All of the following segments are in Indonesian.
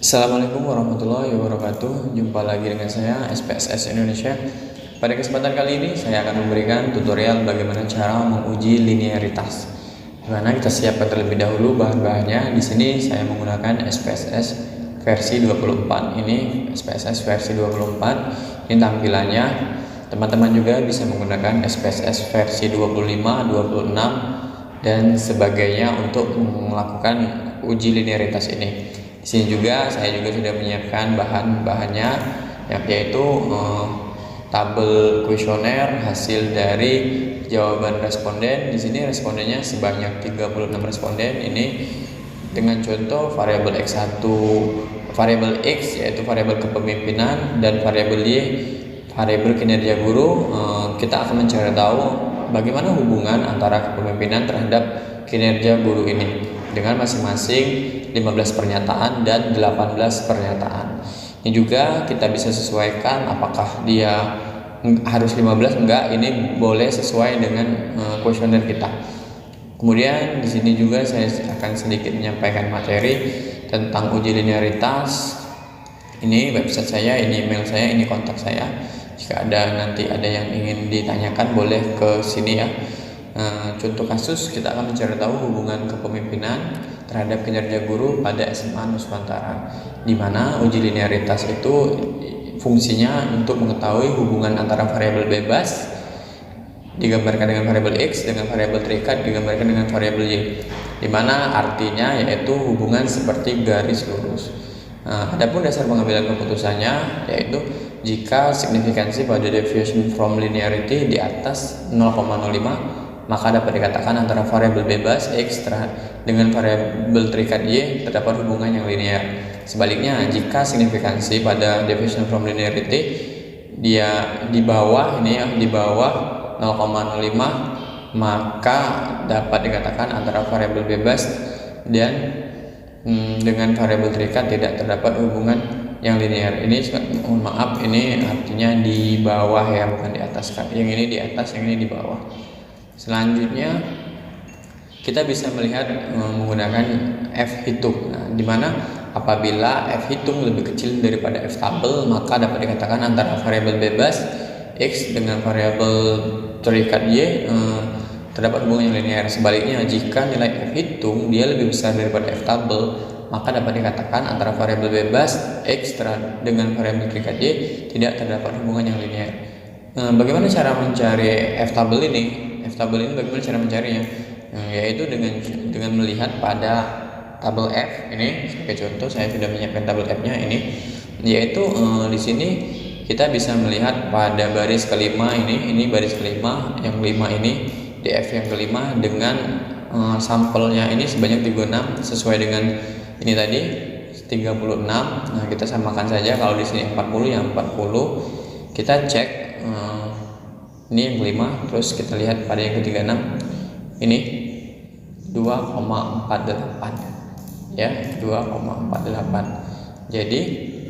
Assalamualaikum warahmatullahi wabarakatuh. Jumpa lagi dengan saya SPSS Indonesia. Pada kesempatan kali ini saya akan memberikan tutorial bagaimana cara menguji linearitas. Dimana kita siapkan terlebih dahulu bahan-bahannya. Di sini saya menggunakan SPSS versi 24. Ini SPSS versi 24. Ini tampilannya. Teman-teman juga bisa menggunakan SPSS versi 25, 26 dan sebagainya untuk melakukan uji linearitas ini. Di sini juga saya sudah menyiapkan bahan-bahannya, yaitu tabel kuesioner hasil dari jawaban responden. Di sini respondennya sebanyak 36 responden. Ini dengan contoh variabel X1, variabel X yaitu variabel kepemimpinan, dan variabel Y variabel kinerja guru. Kita akan mencari tahu bagaimana hubungan antara kepemimpinan terhadap kinerja guru ini dengan masing-masing 15 pernyataan dan 18 pernyataan. Ini juga kita bisa sesuaikan apakah dia harus 15, enggak, ini boleh sesuai dengan kuesioner kita. Kemudian di sini juga saya akan sedikit menyampaikan materi tentang uji linearitas. Ini website saya, ini email saya, ini kontak saya. Jika nanti ada yang ingin ditanyakan boleh ke sini ya. Contoh kasus, kita akan mencari tahu hubungan kepemimpinan terhadap kinerja guru pada SMA Nusantara, di mana uji linearitas itu fungsinya untuk mengetahui hubungan antara variabel bebas digambarkan dengan variabel X dengan variabel terikat digambarkan dengan variabel Y, di mana artinya yaitu hubungan seperti garis lurus. Adapun dasar pengambilan keputusannya yaitu jika signifikansi pada deviation from linearity di atas 0,05, maka dapat dikatakan antara variabel bebas X dengan variabel terikat Y terdapat hubungan yang linear. Sebaliknya, jika signifikansi pada deviation from linearity dia di bawah 0,05, maka dapat dikatakan antara variabel bebas dan dengan variabel terikat tidak terdapat hubungan yang linear. Ini mohon maaf, ini artinya di bawah ya, bukan di atas. Yang ini di atas, yang ini di bawah. Selanjutnya kita bisa melihat menggunakan F hitung. Di mana apabila F hitung lebih kecil daripada F tabel, maka dapat dikatakan antara variabel bebas X dengan variabel terikat Y terdapat hubungan yang linear. Sebaliknya, jika nilai F hitung dia lebih besar daripada F tabel, maka dapat dikatakan antara variabel bebas X dengan variabel terikat Y tidak terdapat hubungan yang linear. Bagaimana cara mencari F tabel ini? F tabel ini bagaimana cara mencarinya? Yaitu dengan melihat pada tabel F ini. Sebagai contoh, saya sudah menyiapkan tabel F-nya ini, yaitu di sini kita bisa melihat pada baris kelima ini baris kelima, yang 5 ini DF yang kelima dengan sampelnya ini sebanyak 36 sesuai dengan ini tadi 36. Nah, kita samakan saja, kalau di sini 40 yang 40. Kita cek ini yang kelima, terus kita lihat pada yang ke-36 ini 2,48 ya, 2,48. Jadi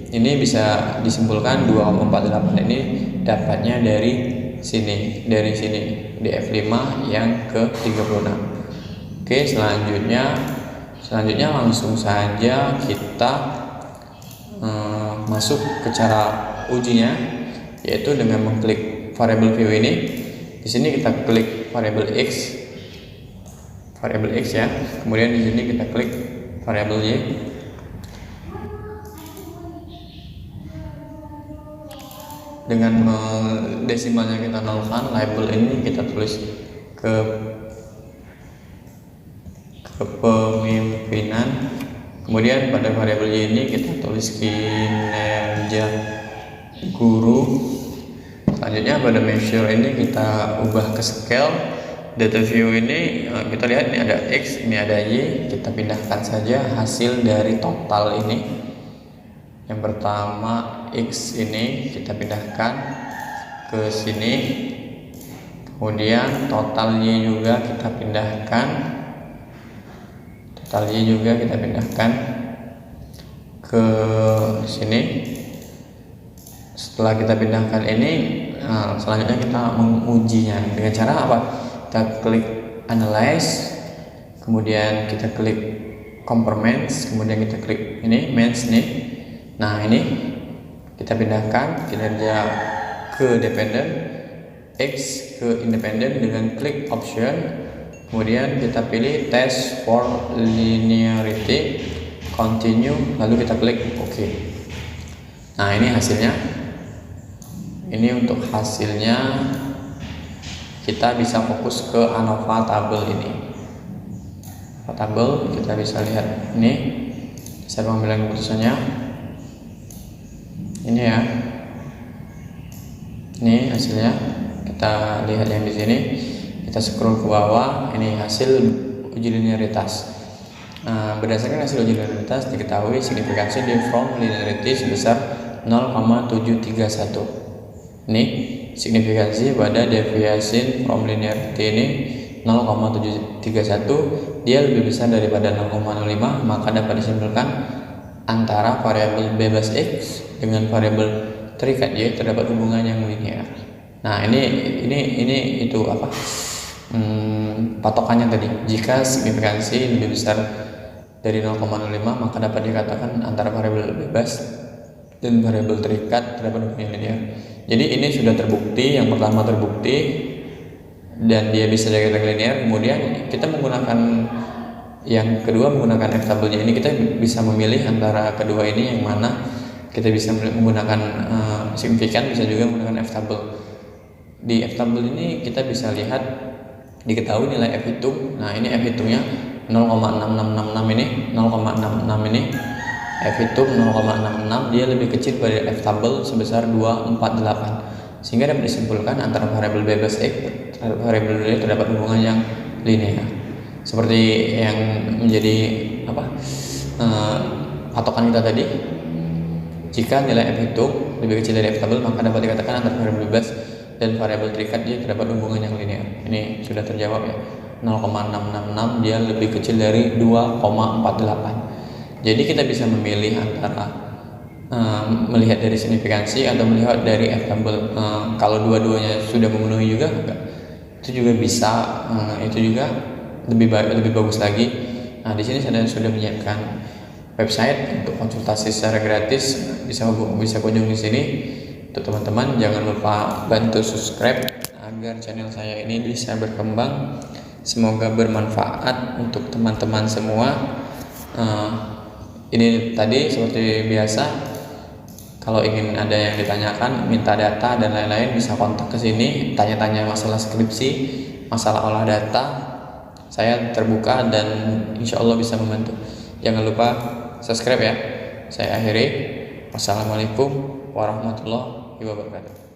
ini bisa disimpulkan 2,48 ini dapatnya dari sini DF5 yang ke-36. Oke, selanjutnya langsung saja kita masuk ke cara ujinya, yaitu dengan mengklik variabel view ini. Di sini kita klik variabel X ya. Kemudian di sini kita klik variabel Y. Dengan desimalnya kita nolkan, label ini kita tulis ke kepemimpinan. Kemudian pada variabel Y ini kita tulis kinerja guru. Selanjutnya pada measure ini kita ubah ke scale. Data view ini kita lihat ini ada X, ini ada Y. Kita pindahkan saja hasil dari total ini. Yang pertama X ini kita pindahkan ke sini, kemudian total Y juga kita pindahkan, ke sini. Setelah kita pindahkan ini, selanjutnya kita mengujinya dengan cara apa? Kita klik analyze, kemudian kita klik components, kemudian kita klik ini mens nih. Nah ini kita pindahkan kinerja ke dependent, X ke independent dengan klik option, kemudian kita pilih test for linearity, continue, lalu kita klik OK. Nah ini hasilnya. Ini untuk hasilnya kita bisa fokus ke ANOVA tabel ini. Tabel kita bisa lihat ini saya pengambilan keputusannya ini ya. Ini hasilnya kita lihat yang di sini. Kita scroll ke bawah, ini hasil uji linearitas. Berdasarkan hasil uji linearitas diketahui signifikansi di from linearity sebesar 0,731. Ini signifikansi pada deviasi from linearity ini 0,731, dia lebih besar daripada 0,05, maka dapat disimpulkan antara variabel bebas X dengan variabel terikat Y terdapat hubungan yang linear. Nah ini itu apa? Patokannya tadi, jika signifikansi lebih besar dari 0,05 maka dapat dikatakan antara variabel bebas dan variabel terikat terdapat hubungan linear. Jadi ini sudah terbukti, yang pertama terbukti dan dia bisa jadi linear. Kemudian kita menggunakan yang kedua menggunakan F tabelnya ini, kita bisa memilih antara kedua ini yang mana. Kita bisa menggunakan signifikan, bisa juga menggunakan F tabel. Di F tabel ini kita bisa lihat diketahui nilai F hitung. Nah ini F hitungnya 0,6666 ini 0,66 ini F hitung 0,66, dia lebih kecil dari F tabel sebesar 248, sehingga dapat disimpulkan antara variabel bebas X terhadap variabel Y terdapat hubungan yang linear. Seperti yang menjadi patokan kita tadi, jika nilai F hitung lebih kecil dari F tabel maka dapat dikatakan antara variabel bebas dan variabel terikat Y terdapat hubungan yang linear. Ini sudah terjawab ya. 0,666 dia lebih kecil dari 2,48. Jadi kita bisa memilih antara melihat dari signifikansi atau melihat dari F tabel. Kalau dua-duanya sudah memenuhi juga itu juga bisa, itu juga lebih bagus lagi. Nah di sini saya sudah menyiapkan website untuk konsultasi secara gratis, bisa kunjungi di sini. Untuk teman-teman jangan lupa bantu subscribe agar channel saya ini bisa berkembang. Semoga bermanfaat untuk teman-teman semua. Ini tadi seperti biasa, kalau ingin ada yang ditanyakan, minta data dan lain-lain, bisa kontak ke sini, tanya-tanya masalah skripsi, masalah olah data, saya terbuka dan insya Allah bisa membantu. Jangan lupa subscribe ya. Saya akhiri. Wassalamualaikum warahmatullahi wabarakatuh.